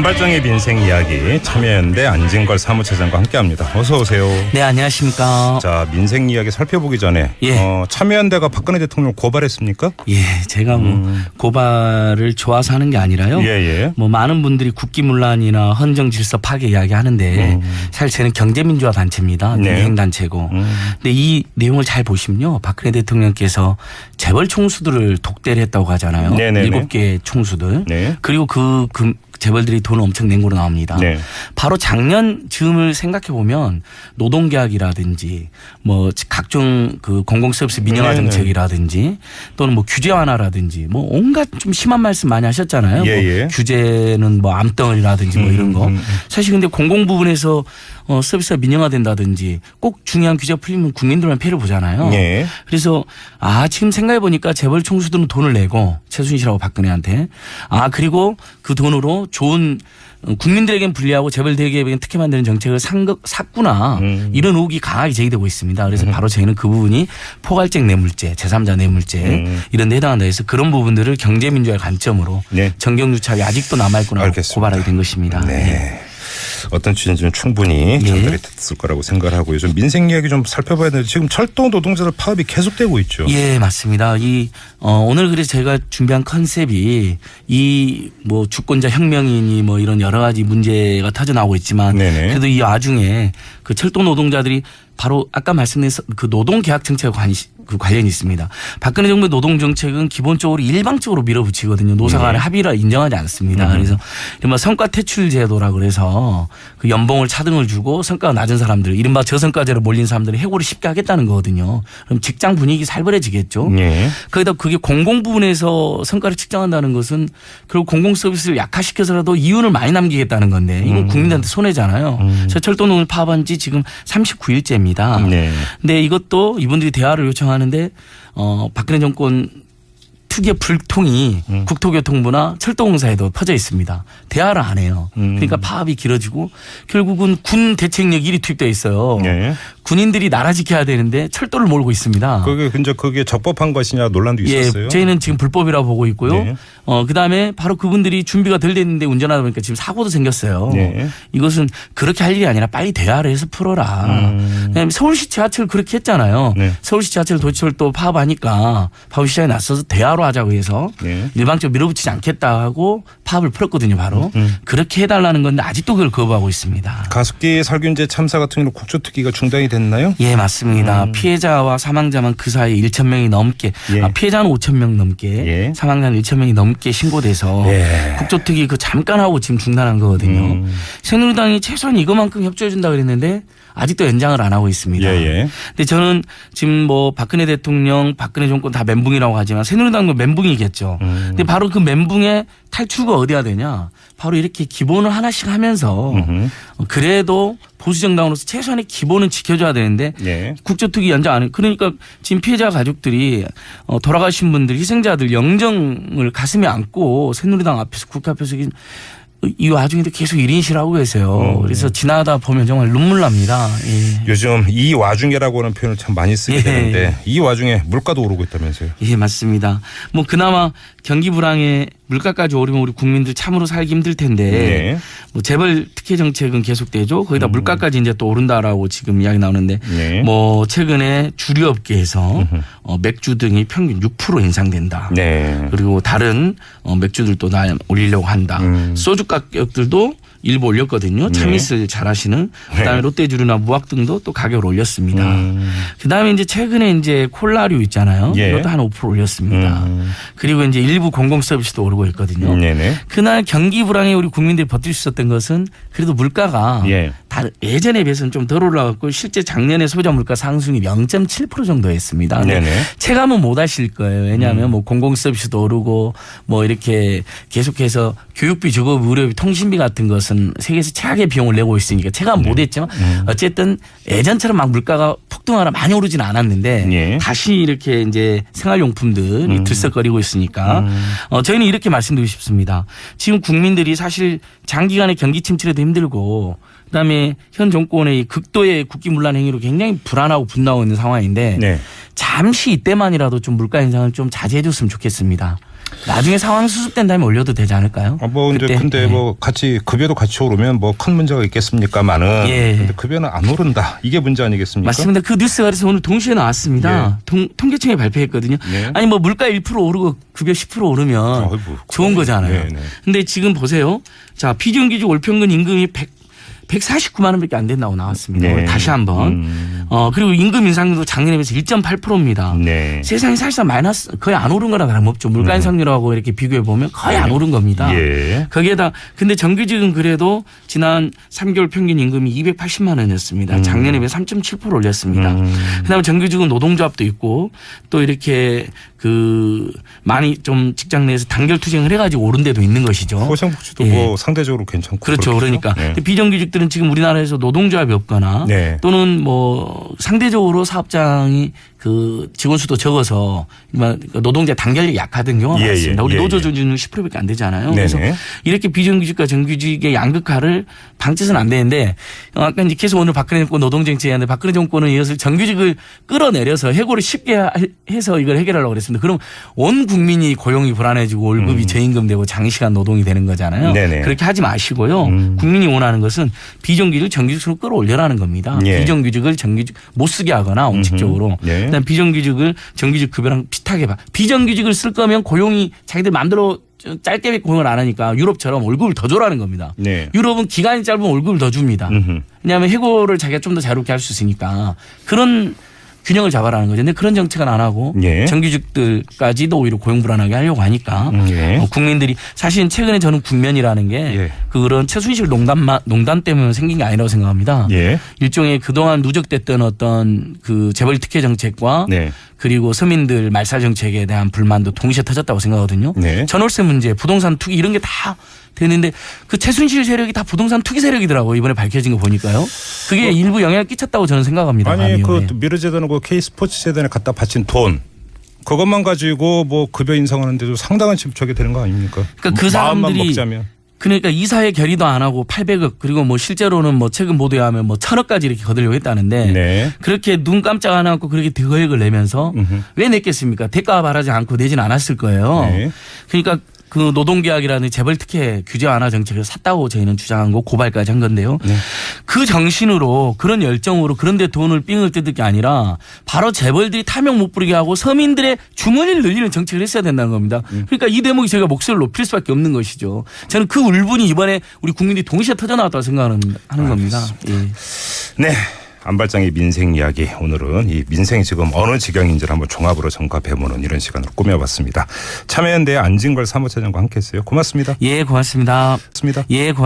단발적인 민생 이야기 참여연대 안진걸 사무처장과 함께합니다. 어서 오세요. 네, 안녕하십니까. 자, 민생 이야기 살펴보기 전에 참여연대가 박근혜 대통령 고발했습니까? 예, 제가 고발을 좋아서 하는 게 아니라요. 뭐 많은 분들이 국기문란이나 헌정질서 파괴 이야기하는데 사실 저는 경제민주화 단체입니다. 민생 단체고. 근데 이 내용을 잘 보시면요, 박근혜 대통령께서 재벌 총수들을 독대를 했다고 하잖아요. 7개 총수들. 그리고 그 재벌들이 돈을 엄청 낸 거로 나옵니다. 바로 작년 즈음을 생각해 보면 노동계약이라든지 뭐 각종 그 공공서비스 민영화 정책이라든지 또는 뭐 규제 완화라든지 뭐 온갖 좀 심한 말씀 많이 하셨잖아요. 뭐 규제는 뭐 암덩어리라든지 뭐 이런 거. 사실 근데 공공 부분에서 서비스가 민영화된다든지 꼭 중요한 규제 풀리면 국민들만 피해를 보잖아요. 그래서 지금 생각해 보니까 재벌 총수들은 돈을 내고 최순실하고 박근혜한테 그리고 그 돈으로 좋은 국민들에겐 불리하고 재벌대기업에겐 특혜 만드는 정책을 샀구나. 이런 의혹이 강하게 제기되고 있습니다. 그래서 바로 저희는 그 부분이 포괄적 뇌물죄, 제3자 뇌물죄 이런 데 해당한다 해서 그런 부분들을 경제민주화의 관점으로 정경유착이 아직도 남아있구나 고발하게 된 것입니다. 어떤 취지인지는 충분히 전달이 됐을 거라고 생각을 하고 요즘 민생 이야기 좀 살펴봐야 되는데 지금 철도 노동자들 파업이 계속되고 있죠. 예, 맞습니다. 오늘 그래서 제가 준비한 컨셉이 이 뭐 주권자 혁명이니 뭐 이런 여러 가지 문제가 터져 나오고 있지만 그래도 이 와중에 그 철도 노동자들이 바로 아까 말씀드린 그 노동계약 정책과 관련이 있습니다. 박근혜 정부의 노동정책은 기본적으로 일방적으로 밀어붙이거든요. 노사 간의 합의를 인정하지 않습니다. 그래서 이른바 성과 퇴출 제도라 그래서 그 연봉을 차등을 주고 성과가 낮은 사람들, 이른바 저성과제로 몰린 사람들이 해고를 쉽게 하겠다는 거거든요. 그럼 직장 분위기 살벌해지겠죠. 거기다 그게 공공 부분에서 성과를 측정한다는 것은 결국 공공 서비스를 약화시켜서라도 이윤을 많이 남기겠다는 건데 이건 국민들한테 손해잖아요. 그래서 철도노동을 파업한 지 지금 39일째입니다. 근데 이것도 이분들이 대화를 요청하는데 박근혜 정권 특유의 불통이 국토교통부나 철도공사에도 퍼져 있습니다. 대화를 안 해요. 그러니까 파업이 길어지고 결국은 군 대책력 1이 투입되어 있어요. 군인들이 나라 지켜야 되는데 철도를 몰고 있습니다. 그게 적법한 것이냐 논란도 있었어요. 저희는 지금 불법이라고 보고 있고요. 그다음에 바로 그분들이 준비가 덜 됐는데 운전하다 보니까 지금 사고도 생겼어요. 이것은 그렇게 할 일이 아니라 빨리 대화를 해서 풀어라. 서울시 지하철 그렇게 했잖아요. 서울시 지하철 도시철도 파업하니까 파업시장에 나서서 대화로 하자고 해서 일방적으로 밀어붙이지 않겠다 하고 파업을 풀었거든요. 바로. 그렇게 해달라는 건데 아직도 그걸 거부하고 있습니다. 가습기 살균제 참사 같은 경우는 국조특위가 중단이 됐나요? 예, 맞습니다. 피해자와 사망자만 그 사이에 1,000명이 넘게 피해자는 5,000명 넘게 사망자는 1,000명이 넘게 신고돼서 국조특위 그 잠깐 하고 지금 중단한 거거든요. 새누리당이 최소한 이것만큼 협조해 준다 그랬는데 아직도 연장을 안 하고 있습니다. 근데 저는 지금 뭐 박근혜 대통령, 박근혜 정권 다 멘붕이라고 하지만 새누리당도 멘붕이겠죠. 근데 바로 그 멘붕의 탈출구가 어디가 되냐? 바로 이렇게 기본을 하나씩 하면서 그래도 보수 정당으로서 최소한의 기본은 지켜줘야 되는데 국조특위 연장 안 해. 그러니까 지금 피해자 가족들이 돌아가신 분들, 희생자들 영정을 가슴에 안고 새누리당 앞에서 국회 앞에서 이 와중에도 계속 1인실 하고 계세요. 그래서 지나다 보면 정말 눈물 납니다. 요즘 이 와중에라고 하는 표현을 참 많이 쓰게 되는데 이 와중에 물가도 오르고 있다면서요. 예, 맞습니다. 뭐 그나마 경기 불황에 물가까지 오르면 우리 국민들 참으로 살기 힘들 텐데 뭐 재벌 특혜 정책은 계속되죠. 거기다 물가까지 이제 또 오른다라고 지금 이야기 나오는데 뭐 최근에 주류업계에서 맥주 등이 평균 6% 인상된다. 그리고 다른 맥주들도 올리려고 한다. 소주 가격들도 일부 올렸거든요. 참이슬 잘하시는. 그다음에 롯데주류나 무학 등도 또 가격을 올렸습니다. 그다음에 이제 최근에 이제 콜라류 있잖아요. 이것도 한 5% 올렸습니다. 그리고 이제 일부 공공 서비스도 오르고 있거든요. 그날 경기 불황에 우리 국민들이 버틸 수 있었던 것은 그래도 물가가 예전에 비해서는 좀 덜 올라갔고 실제 작년에 소비자 물가 상승이 0.7% 정도였습니다. 체감은 못 하실 거예요. 왜냐하면 뭐 공공 서비스도 오르고 뭐 이렇게 계속해서 교육비, 주거비, 의료비, 통신비 같은 것은 세계에서 최악의 비용을 내고 있으니까 체감 못 했지만 어쨌든 예전처럼 막 물가가 폭등하거나 많이 오르지는 않았는데 다시 이렇게 이제 생활용품들이 들썩거리고 있으니까 저희는 이렇게 말씀드리고 싶습니다. 지금 국민들이 사실 장기간의 경기 침체에도 힘들고 그다음에 현 정권의 극도의 국기문란 행위로 굉장히 불안하고 분노하고 있는 상황인데 잠시 이때만이라도 좀 물가 인상을 좀 자제해 줬으면 좋겠습니다. 나중에 상황 수습된 다음에 올려도 되지 않을까요? 뭐 근데 뭐 같이 급여도 같이 오르면 뭐 큰 문제가 있겠습니까만은 근데 급여는 안 오른다. 이게 문제 아니겠습니까? 맞습니다. 그 뉴스가 그래서 오늘 동시에 나왔습니다. 통계청이 발표했거든요. 아니 뭐 물가 1% 오르고 급여 10% 오르면 좋은 거잖아요. 근데 지금 보세요. 자, 비정규직 월평균 임금이 149만 원밖에 안 된다고 나왔습니다. 다시 한번. 그리고 임금 인상률도 작년에 비해서 1.8%입니다. 세상에 사실상 마이너스 거의 안 오른 거나 다름없죠. 물가 인상률하고 이렇게 비교해 보면 거의 안 오른 겁니다. 거기에다 근데 정규직은 그래도 지난 3개월 평균 임금이 280만 원이었습니다. 작년에 비해 3.7% 올렸습니다. 그다음에 정규직은 노동조합도 있고 또 이렇게 그 많이 좀 직장 내에서 단결 투쟁을 해가지고 오른 데도 있는 것이죠. 호생복지도 뭐 상대적으로 괜찮고 그렇죠. 그러니까 비정규직들은 지금 우리나라에서 노동조합이 없거나 또는 뭐 상대적으로 사업장이 그 직원 수도 적어서 노동자 단결력이 약하던 경우가 많습니다. 우리 노조조준은 10%밖에 안 되잖아요. 그래서 이렇게 비정규직과 정규직의 양극화를 방치해서는 안 되는데 아까 이제 계속 오늘 박근혜 정권 노동정책이 하는데 박근혜 정권은 이것을 정규직을 끌어내려서 해고를 쉽게 해서 이걸 해결하려고 그랬습니다. 그럼 온 국민이 고용이 불안해지고 월급이 저임금 되고 장시간 노동이 되는 거잖아요. 그렇게 하지 마시고요. 국민이 원하는 것은 비정규직을 정규직으로 끌어올려라는 겁니다. 비정규직을 정규직 못 쓰게 하거나 원칙적으로. 그다음 비정규직을 정규직 급여랑 비슷하게 봐. 비정규직을 쓸 거면 고용이 자기들 마음대로 짧게 고용을 안 하니까 유럽처럼 월급을 더 줘라는 겁니다. 유럽은 기간이 짧으면 월급을 더 줍니다. 왜냐하면 해고를 자기가 좀 더 자유롭게 할 수 있으니까 그런 균형을 잡아라는 거죠. 근데 그런 정책은 안 하고 정규직들까지도 오히려 고용 불안하게 하려고 하니까 국민들이 사실은 최근에 저는 국면이라는 게 그런 최순실 농단 때문에 생긴 게 아니라고 생각합니다. 일종의 그동안 누적됐던 어떤 그 재벌 특혜 정책과 그리고 서민들 말살 정책에 대한 불만도 동시에 터졌다고 생각하거든요. 전월세 문제, 부동산 투기 이런 게 다 되는데 그 최순실 세력이 다 부동산 투기 세력이더라고요. 이번에 밝혀진 거 보니까요. 그게 일부 영향을 끼쳤다고 저는 생각합니다. 아니 그 미르재단하고 K스포츠 재단에 갖다 바친 돈 그것만 가지고 뭐 급여 인상하는데도 상당한 집착이 되는 거 아닙니까? 그러니까 그 사람들이 먹자면. 그러니까 이사회 결의도 안 하고 800억 그리고 뭐 실제로는 뭐 최근 보도에 하면 뭐 1000억까지 이렇게 거들려고 했다는데 그렇게 눈 깜짝 안 하고 그렇게 대거액을 내면서 왜 냈겠습니까? 대가 바라지 않고 내진 않았을 거예요. 그러니까 그 노동계약이라는 재벌 특혜 규제 완화 정책을 샀다고 저희는 주장한 거 고발까지 한 건데요. 그 정신으로 그런 열정으로 그런 데 돈을 삥을 뜯을 게 아니라 바로 재벌들이 탐욕 못 부리게 하고 서민들의 주머니를 늘리는 정책을 했어야 된다는 겁니다. 그러니까 이 대목이 저희가 목소리를 높일 수밖에 없는 것이죠. 저는 그 울분이 이번에 우리 국민들이 동시에 터져나왔다고 생각하는 겁니다. 네. 안발장의 민생 이야기 오늘은 이 민생이 지금 어느 지경인지를 한번 종합으로 점검해보는 이런 시간으로 꾸며봤습니다. 참여연대 안진걸 사무처장과 함께했어요. 고맙습니다. 예, 고맙습니다. 고맙습니다. 예,